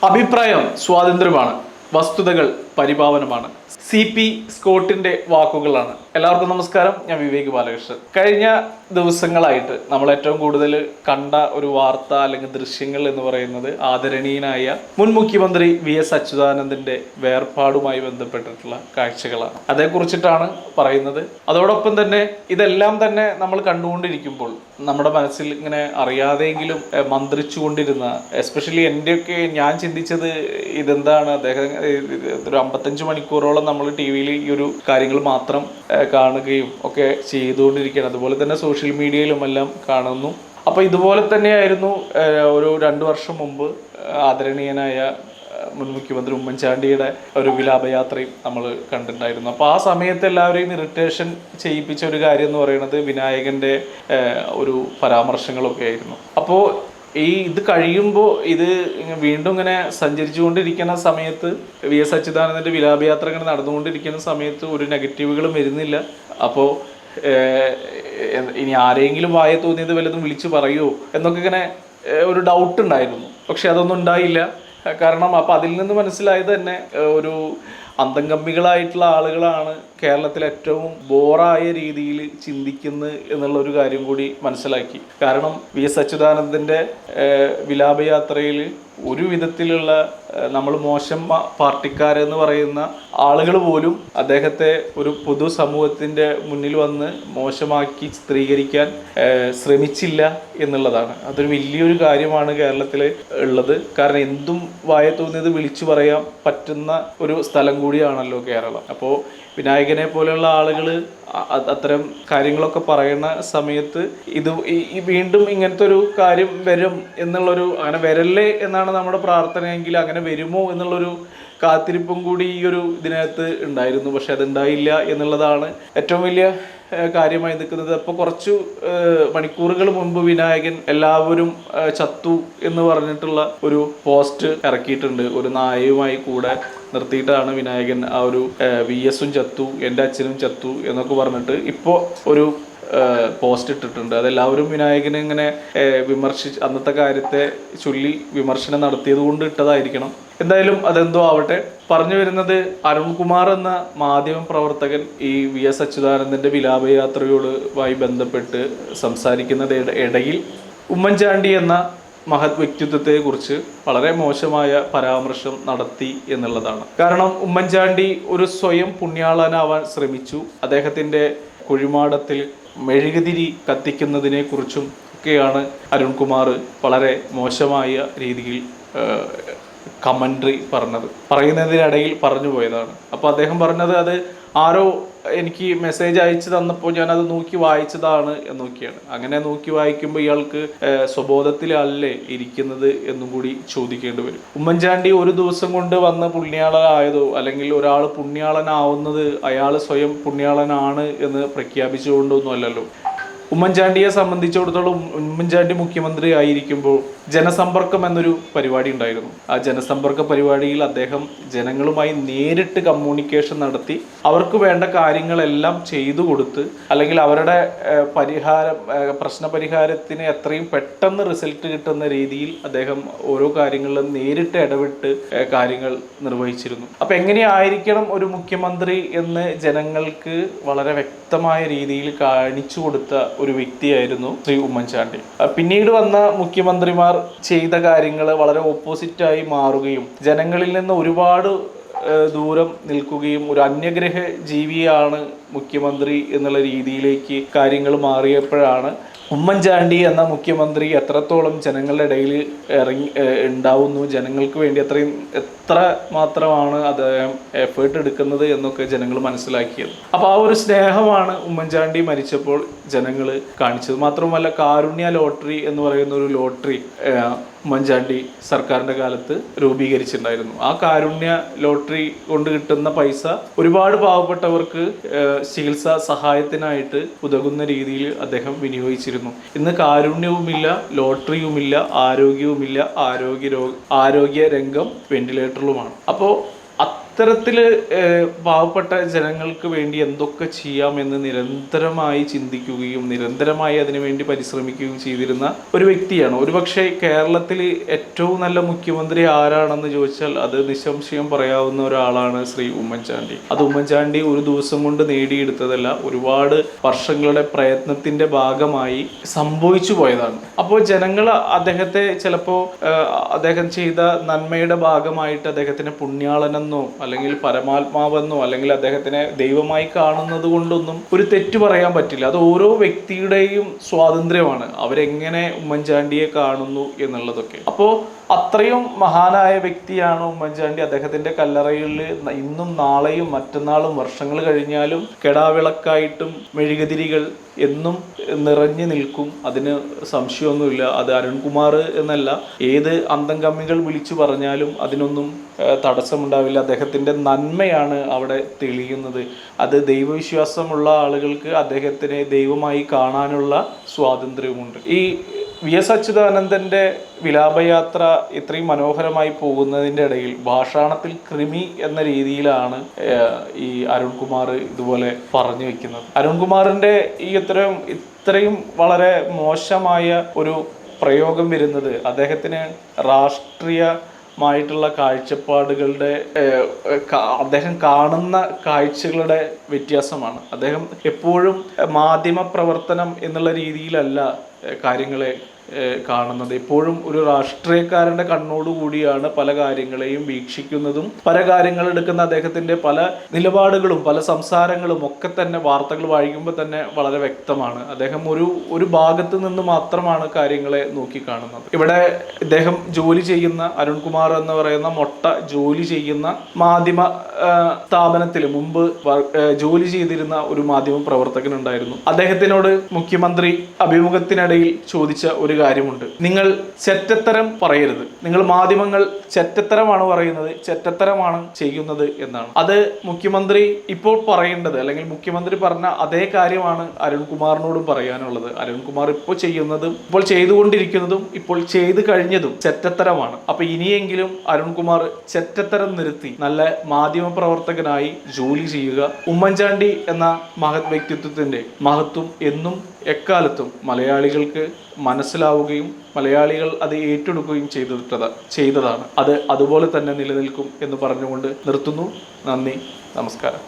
അഭിപ്രായം സ്വാതന്ത്ര്യമാണ്, വസ്തുതകൾ പരിപാവനമാണ്. CP സ്കോട്ടിന്റെ വാക്കുകളാണ്. എല്ലാവർക്കും നമസ്കാരം. ഞാൻ വിവേക് ബാലകൃഷ്ണൻ. കഴിഞ്ഞ ദിവസങ്ങളായിട്ട് നമ്മൾ ഏറ്റവും കൂടുതൽ കണ്ട ഒരു വാർത്ത അല്ലെങ്കിൽ ദൃശ്യങ്ങൾ എന്ന് പറയുന്നത് ആദരണീയനായ മുൻ മുഖ്യമന്ത്രി VS അച്യുതാനന്ദന്റെ വേർപാടുമായി ബന്ധപ്പെട്ടിട്ടുള്ള കാഴ്ചകളാണ്. അതേക്കുറിച്ചിട്ടാണ് പറയുന്നത്. അതോടൊപ്പം തന്നെ ഇതെല്ലാം തന്നെ നമ്മൾ കണ്ടുകൊണ്ടിരിക്കുമ്പോൾ നമ്മുടെ മനസ്സിൽ ഇങ്ങനെ അറിയാതെയെങ്കിലും മന്ത്രിച്ചുകൊണ്ടിരുന്ന, എസ്പെഷ്യലി എൻ്റെയൊക്കെ ഞാൻ ചിന്തിച്ചത് ഇതെന്താണ്, അദ്ദേഹം ഒരു 55 മണിക്കൂറോളം നമ്മൾ TV-യിൽ ഈ ഒരു കാര്യങ്ങൾ മാത്രം കാണുകയും ഒക്കെ ചെയ്തുകൊണ്ടിരിക്കുകയാണ്. അതുപോലെ തന്നെ സോഷ്യൽ മീഡിയയിലും എല്ലാം കാണുന്നു. അപ്പോൾ ഇതുപോലെ തന്നെയായിരുന്നു ഒരു 2 വർഷം മുമ്പ് ആദരണീയനായ മുൻ മുഖ്യമന്ത്രി ഉമ്മൻചാണ്ടിയുടെ ഒരു വിലാപയാത്രയും നമ്മൾ കണ്ടിട്ടുണ്ടായിരുന്നു. അപ്പോൾ ആ സമയത്ത് എല്ലാവരെയും ഇറിറ്റേഷൻ ചെയ്യിപ്പിച്ച ഒരു കാര്യം എന്ന് പറയുന്നത് വിനായകൻ്റെ ഒരു പരാമർശങ്ങളൊക്കെ ആയിരുന്നു. അപ്പോൾ ഇത് കഴിയുമ്പോൾ ഇത് വീണ്ടും ഇങ്ങനെ സഞ്ചരിച്ചുകൊണ്ടിരിക്കുന്ന സമയത്ത് VS അച്യുതാനന്ദൻ്റെ വിലാപയാത്ര ഇങ്ങനെ നടന്നുകൊണ്ടിരിക്കുന്ന സമയത്ത് ഒരു നെഗറ്റീവുകളും വരുന്നില്ല. അപ്പോൾ ഇനി ആരെങ്കിലും വായ തോന്നിയത് വല്ലതും വിളിച്ചു പറയുമോ എന്നൊക്കെ ഇങ്ങനെ ഒരു ഡൗട്ട് ഉണ്ടായിരുന്നു. പക്ഷെ അതൊന്നും ഉണ്ടായില്ല. കാരണം അപ്പം അതിൽ നിന്ന് മനസ്സിലായത് തന്നെ ഒരു അന്തംഗമ്മികളായിട്ടുള്ള ആളുകളാണ് കേരളത്തിൽ ഏറ്റവും ബോറായ രീതിയിൽ ചിന്തിക്കുന്നത് എന്നുള്ളൊരു കാര്യം കൂടി മനസ്സിലാക്കി. കാരണം VS അച്യുതാനന്ദൻ്റെ വിലാപയാത്രയിൽ ഒരു വിധത്തിലുള്ള നമ്മൾ മോശം പാർട്ടിക്കാരെന്ന് പറയുന്ന ആളുകൾ പോലും അദ്ദേഹത്തെ ഒരു പൊതുസമൂഹത്തിൻ്റെ മുന്നിൽ വന്ന് മോശമാക്കി ചിത്രീകരിക്കാൻ ശ്രമിച്ചില്ല എന്നുള്ളതാണ്. അതൊരു വലിയൊരു കാര്യമാണ് കേരളത്തിൽ ഉള്ളത്. കാരണം എന്തും വായ തോന്നിയത് വിളിച്ചു പറയാൻ പറ്റുന്ന ഒരു സ്ഥലം കൂടിയാണല്ലോ കേരളം. അപ്പോൾ വിനായകനെ പോലെയുള്ള ആളുകൾ അത്തരം കാര്യങ്ങളൊക്കെ പറയുന്ന സമയത്ത് ഇത് വീണ്ടും ഇങ്ങനത്തെ ഒരു കാര്യം വരും എന്നുള്ളൊരു, അങ്ങനെ വരല്ലേ എന്നാണ് നമ്മുടെ പ്രാർത്ഥനയെങ്കിൽ അങ്ങനെ വരുമോ എന്നുള്ളൊരു കാത്തിരിപ്പും കൂടി ഈ ഒരു ഇതിനകത്ത് ഉണ്ടായിരുന്നു. പക്ഷെ അതുണ്ടായില്ല എന്നുള്ളതാണ് ഏറ്റവും വലിയ കാര്യമായി നിൽക്കുന്നത്. അപ്പോൾ കുറച്ചു മണിക്കൂറുകൾ മുമ്പ് വിനായകൻ എല്ലാവരും ചത്തു എന്ന് പറഞ്ഞിട്ടുള്ള ഒരു പോസ്റ്റ് ഇറക്കിയിട്ടുണ്ട്. ഒരു നായയുമായി കൂടെ നിർത്തിയിട്ടാണ് വിനായകൻ ആ ഒരു VS-ഉം ചത്തു, എൻ്റെ അച്ഛനും ചത്തു എന്നൊക്കെ പറഞ്ഞിട്ട് ഇപ്പോൾ ഒരു പോസ്റ്റ് ഇട്ടിട്ടുണ്ട്. അതെല്ലാവരും വിനായകനെ ഇങ്ങനെ അന്നത്തെ കാര്യത്തെ ചൊല്ലി വിമർശനം നടത്തിയത് കൊണ്ട് ഇട്ടതായിരിക്കണം. എന്തായാലും അതെന്തോ ആവട്ടെ. പറഞ്ഞു അരുൺകുമാർ എന്ന മാധ്യമ പ്രവർത്തകൻ ഈ VS അച്യുതാനന്ദൻ്റെ വിലാപയാത്രയോടുമായി ബന്ധപ്പെട്ട് സംസാരിക്കുന്നത് ഇടയിൽ ഉമ്മൻചാണ്ടി എന്ന മഹത് വ്യക്തിത്വത്തെ കുറിച്ച് വളരെ മോശമായ പരാമർശം നടത്തി എന്നുള്ളതാണ്. കാരണം ഉമ്മൻചാണ്ടി ഒരു സ്വയം പുണ്യാളനാവാൻ ശ്രമിച്ചു. അദ്ദേഹത്തിൻ്റെ കുഴിമാടത്തിൽ മെഴുകുതിരി കത്തിക്കുന്നതിനെ കുറിച്ചും ഒക്കെയാണ് അരുൺകുമാർ വളരെ മോശമായ രീതിയിൽ കമൻട്രി പറയുന്നതിനിടയിൽ പറഞ്ഞു പോയതാണ്. അപ്പോൾ അദ്ദേഹം പറഞ്ഞത് അത് ആരോ എനിക്ക് മെസ്സേജ് അയച്ചു തന്നപ്പോൾ ഞാനത് നോക്കി വായിച്ചതാണ് എന്നൊക്കെയാണ്. അങ്ങനെ നോക്കി വായിക്കുമ്പോൾ ഇയാൾക്ക് സ്വബോധത്തിലല്ലേ ഇരിക്കുന്നത് എന്നും കൂടി ചോദിക്കേണ്ടി വരും. ഉമ്മൻചാണ്ടി ഒരു ദിവസം കൊണ്ട് വന്ന് പുണ്യാളനായതോ അല്ലെങ്കിൽ ഒരാൾ പുണ്യാളനാവുന്നത് അയാൾ സ്വയം പുണ്യാളനാണ് എന്ന് പ്രഖ്യാപിച്ചുകൊണ്ടൊന്നും അല്ലല്ലോ. ഉമ്മൻചാണ്ടിയെ സംബന്ധിച്ചിടത്തോളം ഉമ്മൻചാണ്ടി മുഖ്യമന്ത്രി ആയിരിക്കുമ്പോൾ ജനസമ്പർക്കം എന്നൊരു പരിപാടി ഉണ്ടായിരുന്നു. ആ ജനസമ്പർക്ക പരിപാടിയിൽ അദ്ദേഹം ജനങ്ങളുമായി നേരിട്ട് കമ്മ്യൂണിക്കേഷൻ നടത്തി അവർക്ക് വേണ്ട കാര്യങ്ങളെല്ലാം ചെയ്തു കൊടുത്ത്, അല്ലെങ്കിൽ അവരുടെ പ്രശ്നപരിഹാരത്തിന് എത്രയും പെട്ടെന്ന് റിസൾട്ട് കിട്ടുന്ന രീതിയിൽ അദ്ദേഹം ഓരോ കാര്യങ്ങളിലും നേരിട്ട് ഇടപെട്ട് കാര്യങ്ങൾ നിർവഹിച്ചിരുന്നു. അപ്പം എങ്ങനെയായിരിക്കണം ഒരു മുഖ്യമന്ത്രി എന്ന് ജനങ്ങൾക്ക് വളരെ വ്യക്തമായ രീതിയിൽ കാണിച്ചു കൊടുത്ത ഒരു വ്യക്തിയായിരുന്നു ശ്രീ ഉമ്മൻചാണ്ടി. പിന്നീട് വന്ന മുഖ്യമന്ത്രിമാർ ചെയ്ത കാര്യങ്ങൾ വളരെ ഓപ്പോസിറ്റായി മാറുകയും ജനങ്ങളിൽ നിന്ന് ഒരുപാട് ദൂരം നിൽക്കുകയും ഒരു അന്യഗ്രഹ ജീവിയാണ് മുഖ്യമന്ത്രി എന്നുള്ള രീതിയിലേക്ക് കാര്യങ്ങൾ മാറിയപ്പോഴാണ് ഉമ്മൻചാണ്ടി എന്ന മുഖ്യമന്ത്രി എത്രത്തോളം ജനങ്ങളുടെ ഇടയിൽ ഉണ്ടാവുന്നു, ജനങ്ങൾക്ക് വേണ്ടി എത്ര മാത്രമാണ് അദ്ദേഹം എഫേർട്ട് എടുക്കുന്നത് എന്നൊക്കെ ജനങ്ങൾ മനസ്സിലാക്കിയത്. അപ്പോൾ ആ ഒരു സ്നേഹമാണ് ഉമ്മൻചാണ്ടി മരിച്ചപ്പോൾ ജനങ്ങൾ കാണിച്ചത്. മാത്രമല്ല കാരുണ്യ ലോട്ടറി എന്ന് പറയുന്ന ഒരു ലോട്ടറി ഉമ്മൻചാണ്ടി സർക്കാരിൻ്റെ കാലത്ത് രൂപീകരിച്ചിട്ടുണ്ടായിരുന്നു. ആ കാരുണ്യ ലോട്ടറി കൊണ്ട് കിട്ടുന്ന പൈസ ഒരുപാട് പാവപ്പെട്ടവർക്ക് ചികിത്സാ സഹായത്തിനായിട്ട് ഉതകുന്ന രീതിയിൽ അദ്ദേഹം വിനിയോഗിച്ചിരുന്നു. ഇന്ന് കാരുണ്യവുമില്ല, ലോട്ടറിയുമില്ല, ആരോഗ്യവുമില്ല, ആരോഗ്യ രംഗം വെന്റിലേറ്ററിലുമാണ്. അപ്പോൾ ഇത്തരത്തില് പാവപ്പെട്ട ജനങ്ങൾക്ക് വേണ്ടി എന്തൊക്കെ ചെയ്യാമെന്ന് നിരന്തരമായി ചിന്തിക്കുകയും നിരന്തരമായി അതിനുവേണ്ടി പരിശ്രമിക്കുകയും ചെയ്തിരുന്ന ഒരു വ്യക്തിയാണ്. ഒരുപക്ഷെ കേരളത്തിൽ ഏറ്റവും നല്ല മുഖ്യമന്ത്രി ആരാണെന്ന് ചോദിച്ചാൽ അത് നിസ്സംശയം പറയാവുന്ന ഒരാളാണ് ശ്രീ ഉമ്മൻചാണ്ടി. അത് ഉമ്മൻചാണ്ടി ഒരു ദിവസം കൊണ്ട് നേടിയെടുത്തതല്ല, ഒരുപാട് വർഷങ്ങളുടെ പ്രയത്നത്തിന്റെ ഭാഗമായി സംഭവിച്ചു പോയതാണ്. അപ്പോൾ ജനങ്ങൾ അദ്ദേഹത്തെ ചിലപ്പോൾ അദ്ദേഹം ചെയ്ത നന്മയുടെ ഭാഗമായിട്ട് അദ്ദേഹത്തിന് പുണ്യാളനെന്നോ അല്ലെങ്കിൽ പരമാത്മാവെന്നോ അല്ലെങ്കിൽ അദ്ദേഹത്തിനെ ദൈവമായി കാണുന്നത് കൊണ്ടൊന്നും ഒരു തെറ്റ് പറയാൻ പറ്റില്ല. അത് ഓരോ വ്യക്തിയുടെയും സ്വാതന്ത്ര്യമാണ്, അവരെങ്ങനെ ഉമ്മൻചാണ്ടിയെ കാണുന്നു എന്നുള്ളതൊക്കെ. അപ്പോൾ അത്രയും മഹാനായ വ്യക്തിയാണ് ഉമ്മൻചാണ്ടി. അദ്ദേഹത്തിന്റെ കല്ലറയിൽ ഇന്നും നാളെയും മറ്റന്നാളും വർഷങ്ങൾ കഴിഞ്ഞാലും കെടാവിളക്കായിട്ടും മെഴുകുതിരികൾ എന്നും നിറഞ്ഞു നിൽക്കും. അതിന് സംശയമൊന്നുമില്ല. അത് അരുൺകുമാർ എന്നല്ല, ഏത് അന്തം കമ്മികൾ വിളിച്ചു പറഞ്ഞാലും അതിനൊന്നും തടസ്സമുണ്ടാവില്ല. അദ്ദേഹത്തിന്റെ നന്മയാണ് അവിടെ തെളിയുന്നത്. അത് ദൈവവിശ്വാസമുള്ള ആളുകൾക്ക് അദ്ദേഹത്തിനെ ദൈവമായി കാണാനുള്ള സ്വാതന്ത്ര്യമുണ്ട്. ഈ വി.എസ്. അച്യുതാനന്ദന്റെ വിലാപയാത്ര ഇത്രയും മനോഹരമായി പോകുന്നതിൻ്റെ ഇടയിൽ ഭാഷാണത്തിൽ കൃമി എന്ന രീതിയിലാണ് ഈ അരുൺകുമാർ ഇതുപോലെ പറഞ്ഞു വെക്കുന്നത്. അരുൺകുമാറിന്റെ ഈ ഇത്രയും വളരെ മോശമായ ഒരു പ്രയോഗം വരുന്നത് അദ്ദേഹത്തിന് രാഷ്ട്രീയമായിട്ടുള്ള കാഴ്ചപ്പാടുകളുടെ അദ്ദേഹം കാണുന്ന കാഴ്ചകളുടെ വ്യത്യാസമാണ്. അദ്ദേഹം എപ്പോഴും മാധ്യമ പ്രവർത്തനം എന്നുള്ള രീതിയിലല്ല കാര്യങ്ങളെ കാണുന്നത്. എപ്പോഴും ഒരു രാഷ്ട്രീയക്കാരന്റെ കണ്ണോടുകൂടിയാണ് പല കാര്യങ്ങളെയും വീക്ഷിക്കുന്നതും പല കാര്യങ്ങൾ എടുക്കുന്ന അദ്ദേഹത്തിന്റെ പല നിലപാടുകളും പല സംസാരങ്ങളും ഒക്കെ തന്നെ വാർത്തകൾ വായിക്കുമ്പോൾ തന്നെ വളരെ വ്യക്തമാണ്. അദ്ദേഹം ഒരു ഭാഗത്ത് നിന്ന് മാത്രമാണ് കാര്യങ്ങളെ നോക്കിക്കാണുന്നത്. ഇവിടെ ഇദ്ദേഹം ജോലി ചെയ്യുന്ന അരുൺകുമാർ എന്ന് പറയുന്ന മൊട്ട ജോലി ചെയ്യുന്ന മാധ്യമ സ്ഥാപനത്തിൽ മുമ്പ് ജോലി ചെയ്തിരുന്ന ഒരു മാധ്യമ പ്രവർത്തകനുണ്ടായിരുന്നു. അദ്ദേഹത്തിനോട് മുഖ്യമന്ത്രി അഭിമുഖത്തിനിടയിൽ ചോദിച്ച ഒരു കാര്യമുണ്ട്. നിങ്ങൾ ചെറ്റത്തരം പറയരുത്, നിങ്ങൾ മാധ്യമങ്ങൾ ചെറ്റത്തരമാണ് പറയുന്നത്, ചെറ്റത്തരമാണ് ചെയ്യുന്നത് എന്നാണ്. അത് മുഖ്യമന്ത്രി ഇപ്പോൾ പറയേണ്ടത് അല്ലെങ്കിൽ മുഖ്യമന്ത്രി പറഞ്ഞ അതേ കാര്യമാണ് അരുൺകുമാറിനോടും പറയാനുള്ളത്. അരുൺകുമാർ ഇപ്പോൾ ചെയ്യുന്നതും ഇപ്പോൾ ചെയ്തുകൊണ്ടിരിക്കുന്നതും ഇപ്പോൾ ചെയ്തു കഴിഞ്ഞതും ചെറ്റത്തരമാണ്. അപ്പൊ ഇനിയെങ്കിലും അരുൺകുമാർ ചെറ്റത്തരം നിർത്തി നല്ല മാധ്യമ പ്രവർത്തകനായി ജോലി ചെയ്യുക. ഉമ്മൻചാണ്ടി എന്ന മഹത് വ്യക്തിത്വത്തിന്റെ മഹത്വം എന്നും എക്കാലത്തും മലയാളികൾക്ക് മനസ്സിലാവുകയും മലയാളികൾ അത് ഏറ്റെടുക്കുകയും ചെയ്തതാണ്. അത് അതുപോലെ തന്നെ നിലനിൽക്കും എന്ന് പറഞ്ഞുകൊണ്ട് നിർത്തുന്നു. നന്ദി, നമസ്കാരം.